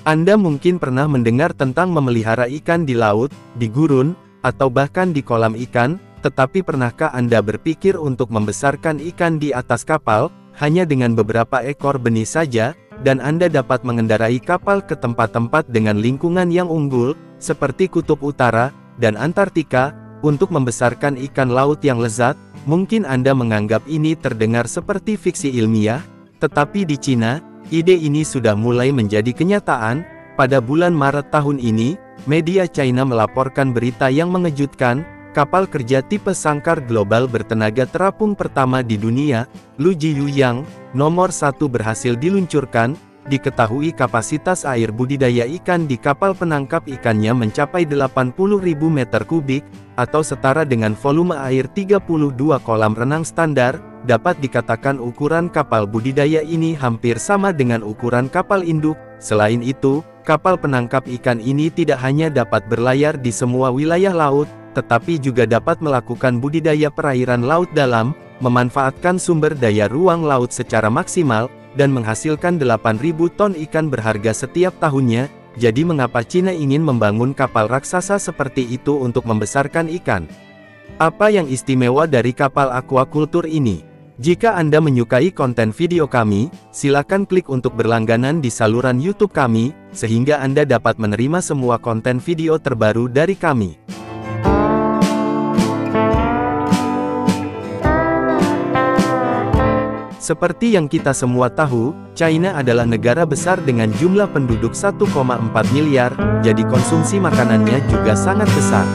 Anda mungkin pernah mendengar tentang memelihara ikan di laut, di gurun, atau bahkan di kolam ikan, tetapi pernahkah Anda berpikir untuk membesarkan ikan di atas kapal, hanya dengan beberapa ekor benih saja, dan Anda dapat mengendarai kapal ke tempat-tempat dengan lingkungan yang unggul, seperti Kutub Utara, dan Antartika, untuk membesarkan ikan laut yang lezat? Mungkin Anda menganggap ini terdengar seperti fiksi ilmiah, tetapi di Cina, ide ini sudah mulai menjadi kenyataan. Pada bulan Maret tahun ini, media China melaporkan berita yang mengejutkan. Kapal kerja tipe sangkar global bertenaga terapung pertama di dunia, Luji Yuyang, nomor 1 berhasil diluncurkan. Diketahui kapasitas air budidaya ikan di kapal penangkap ikannya mencapai 80.000 meter kubik, atau setara dengan volume air 32 kolam renang standar. Dapat dikatakan ukuran kapal budidaya ini hampir sama dengan ukuran kapal induk. Selain itu, kapal penangkap ikan ini tidak hanya dapat berlayar di semua wilayah laut, tetapi juga dapat melakukan budidaya perairan laut dalam, memanfaatkan sumber daya ruang laut secara maksimal, dan menghasilkan 8.000 ton ikan berharga setiap tahunnya. Jadi mengapa Cina ingin membangun kapal raksasa seperti itu untuk membesarkan ikan? Apa yang istimewa dari kapal aquaculture ini? Jika Anda menyukai konten video kami, silakan klik untuk berlangganan di saluran YouTube kami, sehingga Anda dapat menerima semua konten video terbaru dari kami. Seperti yang kita semua tahu, China adalah negara besar dengan jumlah penduduk 1,4 miliar, jadi konsumsi makanannya juga sangat besar.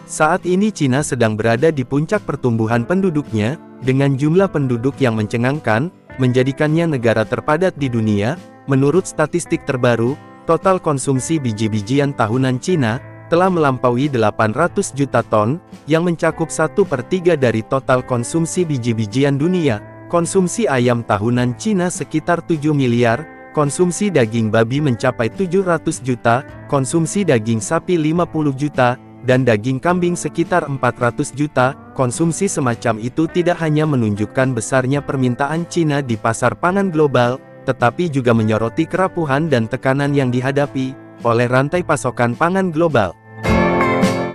Saat ini Cina sedang berada di puncak pertumbuhan penduduknya, dengan jumlah penduduk yang mencengangkan, menjadikannya negara terpadat di dunia. Menurut statistik terbaru, total konsumsi biji-bijian tahunan Cina telah melampaui 800 juta ton, yang mencakup 1/3 dari total konsumsi biji-bijian dunia. Konsumsi ayam tahunan Cina sekitar 7 miliar, konsumsi daging babi mencapai 700 juta, konsumsi daging sapi 50 juta, dan daging kambing sekitar 400 juta. Konsumsi semacam itu tidak hanya menunjukkan besarnya permintaan Cina di pasar pangan global, tetapi juga menyoroti kerapuhan dan tekanan yang dihadapi oleh rantai pasokan pangan global.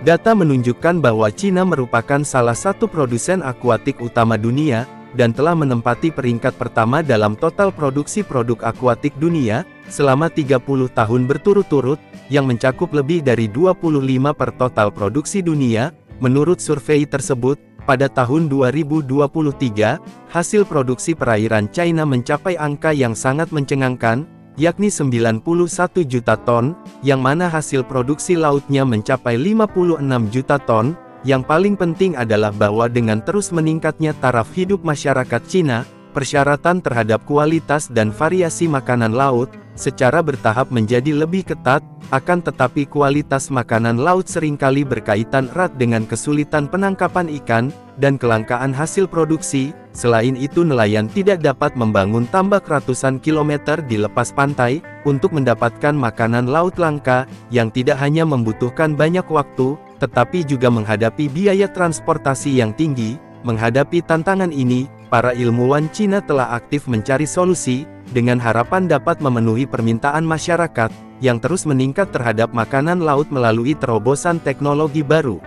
Data menunjukkan bahwa Cina merupakan salah satu produsen akuatik utama dunia, dan telah menempati peringkat pertama dalam total produksi produk akuatik dunia, selama 30 tahun berturut-turut, yang mencakup lebih dari 25% total produksi dunia. Menurut survei tersebut, pada tahun 2023, hasil produksi perairan China mencapai angka yang sangat mencengangkan, yakni 91 juta ton, yang mana hasil produksi lautnya mencapai 56 juta ton. Yang paling penting adalah bahwa dengan terus meningkatnya taraf hidup masyarakat Cina, persyaratan terhadap kualitas dan variasi makanan laut, secara bertahap menjadi lebih ketat. Akan tetapi kualitas makanan laut seringkali berkaitan erat dengan kesulitan penangkapan ikan, dan kelangkaan hasil produksi. Selain itu nelayan tidak dapat membangun tambak ratusan kilometer di lepas pantai, untuk mendapatkan makanan laut langka, yang tidak hanya membutuhkan banyak waktu, tetapi juga menghadapi biaya transportasi yang tinggi. Menghadapi tantangan ini, para ilmuwan Cina telah aktif mencari solusi, dengan harapan dapat memenuhi permintaan masyarakat, yang terus meningkat terhadap makanan laut melalui terobosan teknologi baru.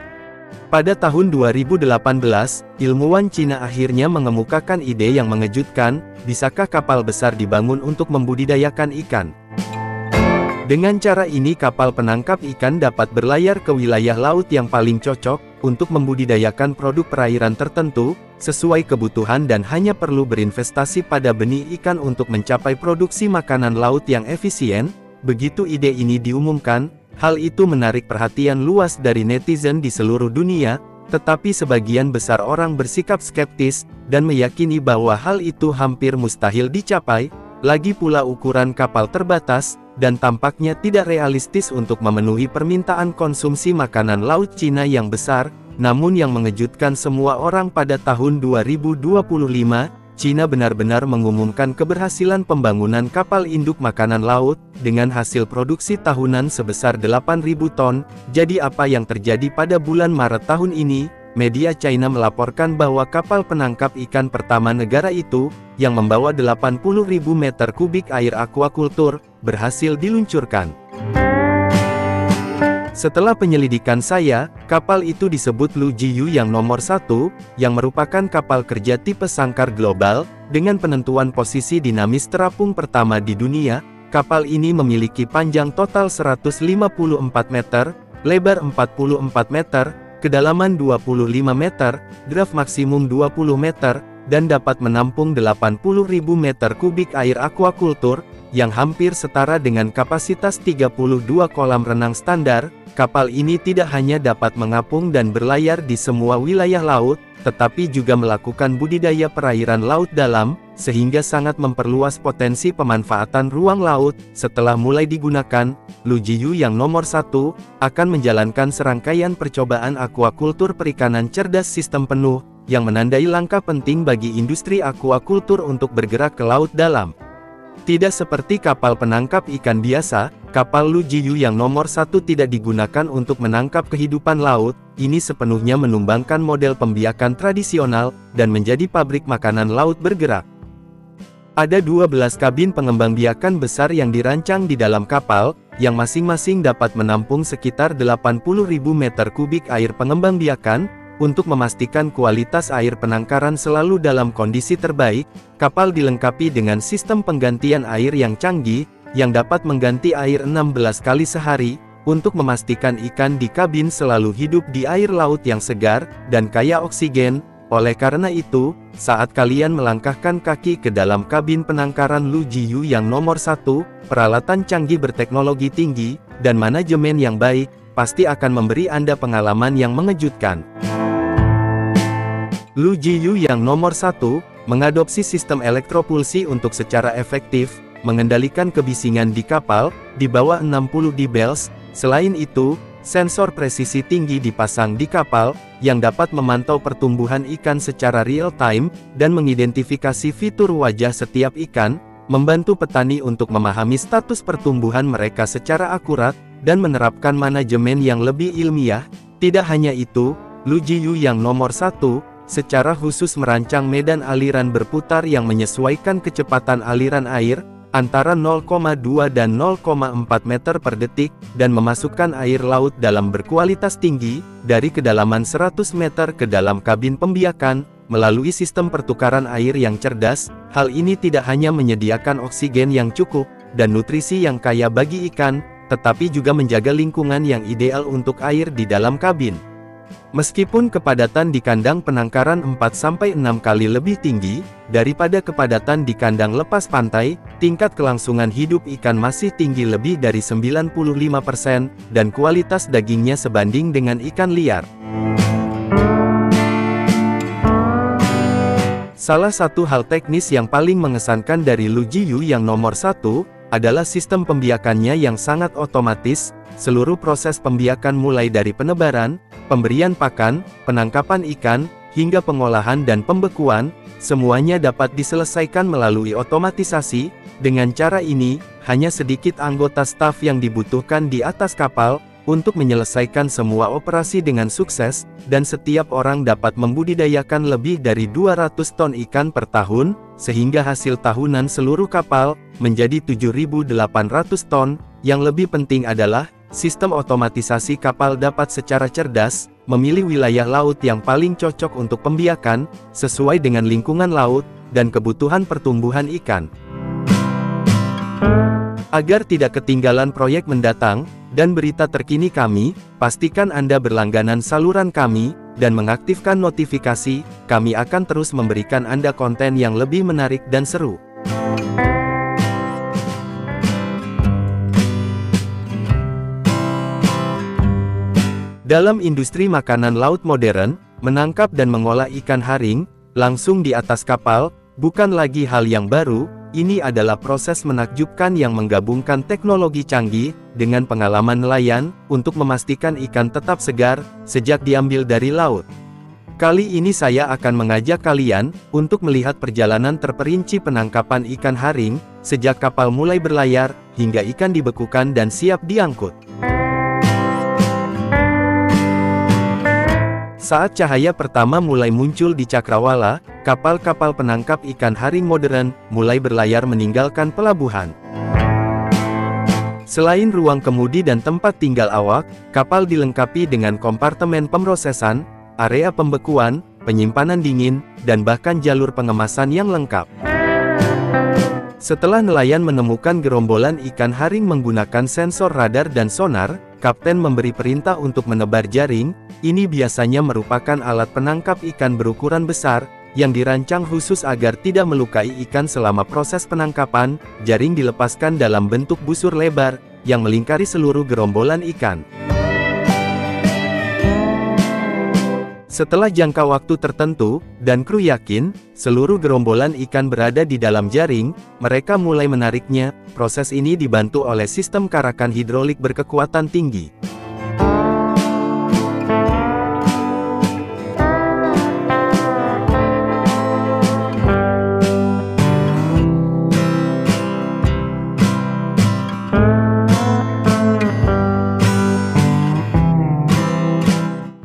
Pada tahun 2018, ilmuwan Cina akhirnya mengemukakan ide yang mengejutkan, bisakah kapal besar dibangun untuk membudidayakan ikan? Dengan cara ini kapal penangkap ikan dapat berlayar ke wilayah laut yang paling cocok, untuk membudidayakan produk perairan tertentu, sesuai kebutuhan dan hanya perlu berinvestasi pada benih ikan untuk mencapai produksi makanan laut yang efisien. Begitu ide ini diumumkan, hal itu menarik perhatian luas dari netizen di seluruh dunia, tetapi sebagian besar orang bersikap skeptis, dan meyakini bahwa hal itu hampir mustahil dicapai. Lagi pula ukuran kapal terbatas, dan tampaknya tidak realistis untuk memenuhi permintaan konsumsi makanan laut Cina yang besar. Namun yang mengejutkan semua orang, pada tahun 2025, Cina benar-benar mengumumkan keberhasilan pembangunan kapal induk makanan laut, dengan hasil produksi tahunan sebesar 8.000 ton. Jadi apa yang terjadi pada bulan Maret tahun ini? media China melaporkan bahwa kapal penangkap ikan pertama negara itu, yang membawa 80.000 meter kubik air aquaculture, berhasil diluncurkan. Setelah penyelidikan saya, kapal itu disebut Lu Jiyu yang nomor 1, yang merupakan kapal kerja tipe sangkar global, dengan penentuan posisi dinamis terapung pertama di dunia. Kapal ini memiliki panjang total 154 meter, lebar 44 meter, kedalaman 25 meter, draft maksimum 20 meter, dan dapat menampung 80.000 meter kubik air aquaculture, yang hampir setara dengan kapasitas 32 kolam renang standar. Kapal ini tidak hanya dapat mengapung dan berlayar di semua wilayah laut, tetapi juga melakukan budidaya perairan laut dalam, sehingga sangat memperluas potensi pemanfaatan ruang laut. Setelah mulai digunakan, Lu Jiyu yang nomor 1, akan menjalankan serangkaian percobaan aquaculture perikanan cerdas sistem penuh, yang menandai langkah penting bagi industri aquaculture untuk bergerak ke laut dalam. Tidak seperti kapal penangkap ikan biasa, kapal Lu Jiyu yang nomor 1 tidak digunakan untuk menangkap kehidupan laut. Ini sepenuhnya menumbangkan model pembiakan tradisional, dan menjadi pabrik makanan laut bergerak. Ada 12 kabin pengembang biakan besar yang dirancang di dalam kapal, yang masing-masing dapat menampung sekitar 80.000 meter kubik air pengembang biakan. Untuk memastikan kualitas air penangkaran selalu dalam kondisi terbaik, kapal dilengkapi dengan sistem penggantian air yang canggih, yang dapat mengganti air 16 kali sehari, untuk memastikan ikan di kabin selalu hidup di air laut yang segar, dan kaya oksigen. Oleh karena itu, saat kalian melangkahkan kaki ke dalam kabin penangkaran Lu Jiyu yang nomor 1, peralatan canggih berteknologi tinggi, dan manajemen yang baik, pasti akan memberi Anda pengalaman yang mengejutkan. Lu Jiyu yang nomor 1, mengadopsi sistem elektropulsi untuk secara efektif, mengendalikan kebisingan di kapal, di bawah 60 dB. Selain itu, sensor presisi tinggi dipasang di kapal, yang dapat memantau pertumbuhan ikan secara real-time, dan mengidentifikasi fitur wajah setiap ikan, membantu petani untuk memahami status pertumbuhan mereka secara akurat, dan menerapkan manajemen yang lebih ilmiah. Tidak hanya itu, Lu Jiyu yang nomor 1, secara khusus merancang medan aliran berputar yang menyesuaikan kecepatan aliran air, antara 0,2 dan 0,4 meter per detik, dan memasukkan air laut dalam berkualitas tinggi, dari kedalaman 100 meter ke dalam kabin pembiakan, melalui sistem pertukaran air yang cerdas. Hal ini tidak hanya menyediakan oksigen yang cukup, dan nutrisi yang kaya bagi ikan, tetapi juga menjaga lingkungan yang ideal untuk air di dalam kabin. Meskipun kepadatan di kandang penangkaran 4-6 kali lebih tinggi daripada kepadatan di kandang lepas pantai, tingkat kelangsungan hidup ikan masih tinggi lebih dari 95%, dan kualitas dagingnya sebanding dengan ikan liar. Salah satu hal teknis yang paling mengesankan dari Lu Jiyu yang nomor 1, adalah sistem pembiakannya yang sangat otomatis. Seluruh proses pembiakan mulai dari penebaran, pemberian pakan, penangkapan ikan, hingga pengolahan dan pembekuan, semuanya dapat diselesaikan melalui otomatisasi. Dengan cara ini, hanya sedikit anggota staf yang dibutuhkan di atas kapal, untuk menyelesaikan semua operasi dengan sukses, dan setiap orang dapat membudidayakan lebih dari 200 ton ikan per tahun, sehingga hasil tahunan seluruh kapal, menjadi 7.800 ton. Yang lebih penting adalah, sistem otomatisasi kapal dapat secara cerdas, memilih wilayah laut yang paling cocok untuk pembiakan, sesuai dengan lingkungan laut, dan kebutuhan pertumbuhan ikan. Agar tidak ketinggalan proyek mendatang, dan berita terkini kami, pastikan Anda berlangganan saluran kami, dan mengaktifkan notifikasi. Kami akan terus memberikan Anda konten yang lebih menarik dan seru. Dalam industri makanan laut modern, menangkap dan mengolah ikan haring, langsung di atas kapal, bukan lagi hal yang baru. Ini adalah proses menakjubkan yang menggabungkan teknologi canggih, dengan pengalaman nelayan, untuk memastikan ikan tetap segar, sejak diambil dari laut. Kali ini saya akan mengajak kalian, untuk melihat perjalanan terperinci penangkapan ikan haring, sejak kapal mulai berlayar, hingga ikan dibekukan dan siap diangkut. Saat cahaya pertama mulai muncul di cakrawala, kapal-kapal penangkap ikan haring modern mulai berlayar meninggalkan pelabuhan. Selain ruang kemudi dan tempat tinggal awak, kapal dilengkapi dengan kompartemen pemrosesan, area pembekuan, penyimpanan dingin, dan bahkan jalur pengemasan yang lengkap. Setelah nelayan menemukan gerombolan ikan haring menggunakan sensor radar dan sonar, kapten memberi perintah untuk menebar jaring. Ini biasanya merupakan alat penangkap ikan berukuran besar, yang dirancang khusus agar tidak melukai ikan selama proses penangkapan. Jaring dilepaskan dalam bentuk busur lebar, yang melingkari seluruh gerombolan ikan. Setelah jangka waktu tertentu, dan kru yakin, seluruh gerombolan ikan berada di dalam jaring, mereka mulai menariknya. Proses ini dibantu oleh sistem karakan hidrolik berkekuatan tinggi.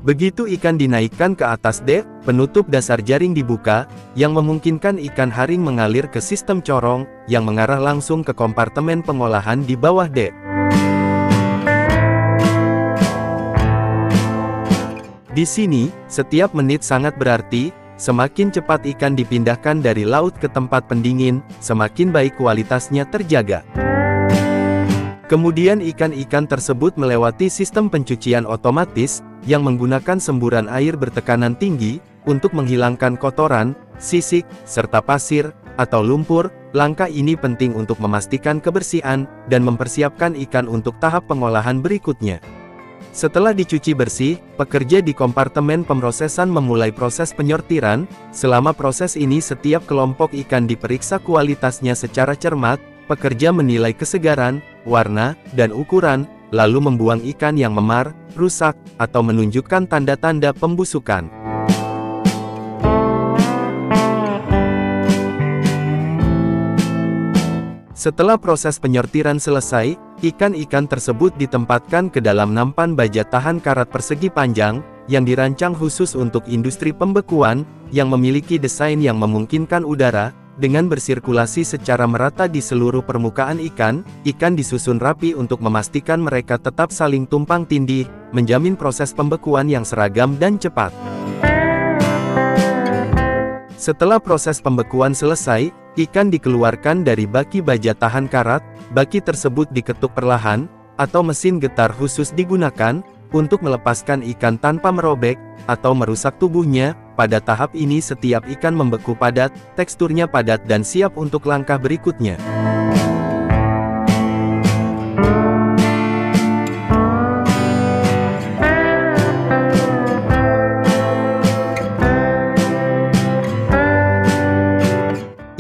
Begitu ikan dinaikkan ke atas dek, penutup dasar jaring dibuka, yang memungkinkan ikan haring mengalir ke sistem corong, yang mengarah langsung ke kompartemen pengolahan di bawah dek. Di sini, setiap menit sangat berarti. Semakin cepat ikan dipindahkan dari laut ke tempat pendingin, semakin baik kualitasnya terjaga. Kemudian ikan-ikan tersebut melewati sistem pencucian otomatis, yang menggunakan semburan air bertekanan tinggi, untuk menghilangkan kotoran, sisik, serta pasir, atau lumpur. Langkah ini penting untuk memastikan kebersihan, dan mempersiapkan ikan untuk tahap pengolahan berikutnya. Setelah dicuci bersih, pekerja di kompartemen pemrosesan memulai proses penyortiran. Selama proses ini setiap kelompok ikan diperiksa kualitasnya secara cermat. Pekerja menilai kesegaran, warna, dan ukuran, lalu membuang ikan yang memar, rusak, atau menunjukkan tanda-tanda pembusukan. Setelah proses penyortiran selesai, ikan-ikan tersebut ditempatkan ke dalam nampan baja tahan karat persegi panjang, yang dirancang khusus untuk industri pembekuan, yang memiliki desain yang memungkinkan udara, dengan bersirkulasi secara merata di seluruh permukaan ikan. Ikan disusun rapi untuk memastikan mereka tetap saling tumpang tindih, menjamin proses pembekuan yang seragam dan cepat. Setelah proses pembekuan selesai, ikan dikeluarkan dari baki baja tahan karat. Baki tersebut diketuk perlahan, atau mesin getar khusus digunakan, untuk melepaskan ikan tanpa merobek, atau merusak tubuhnya. Pada tahap ini setiap ikan membeku padat, teksturnya padat dan siap untuk langkah berikutnya.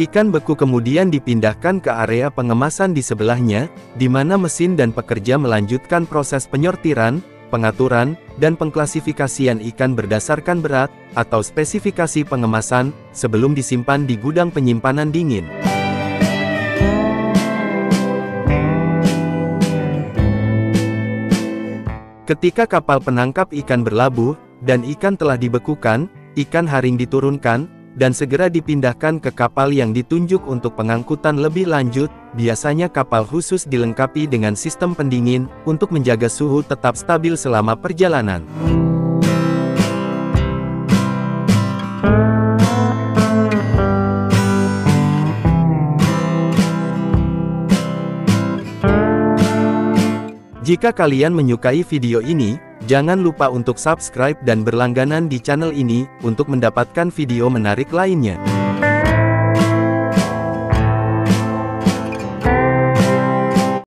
Ikan beku kemudian dipindahkan ke area pengemasan di sebelahnya, di mana mesin dan pekerja melanjutkan proses penyortiran, pengaturan, dan pengklasifikasian ikan berdasarkan berat, atau spesifikasi pengemasan, sebelum disimpan di gudang penyimpanan dingin. Ketika kapal penangkap ikan berlabuh, dan ikan telah dibekukan, ikan haring diturunkan, dan segera dipindahkan ke kapal yang ditunjuk untuk pengangkutan lebih lanjut. Biasanya kapal khusus dilengkapi dengan sistem pendingin, untuk menjaga suhu tetap stabil selama perjalanan. Jika kalian menyukai video ini, jangan lupa untuk subscribe dan berlangganan di channel ini, untuk mendapatkan video menarik lainnya.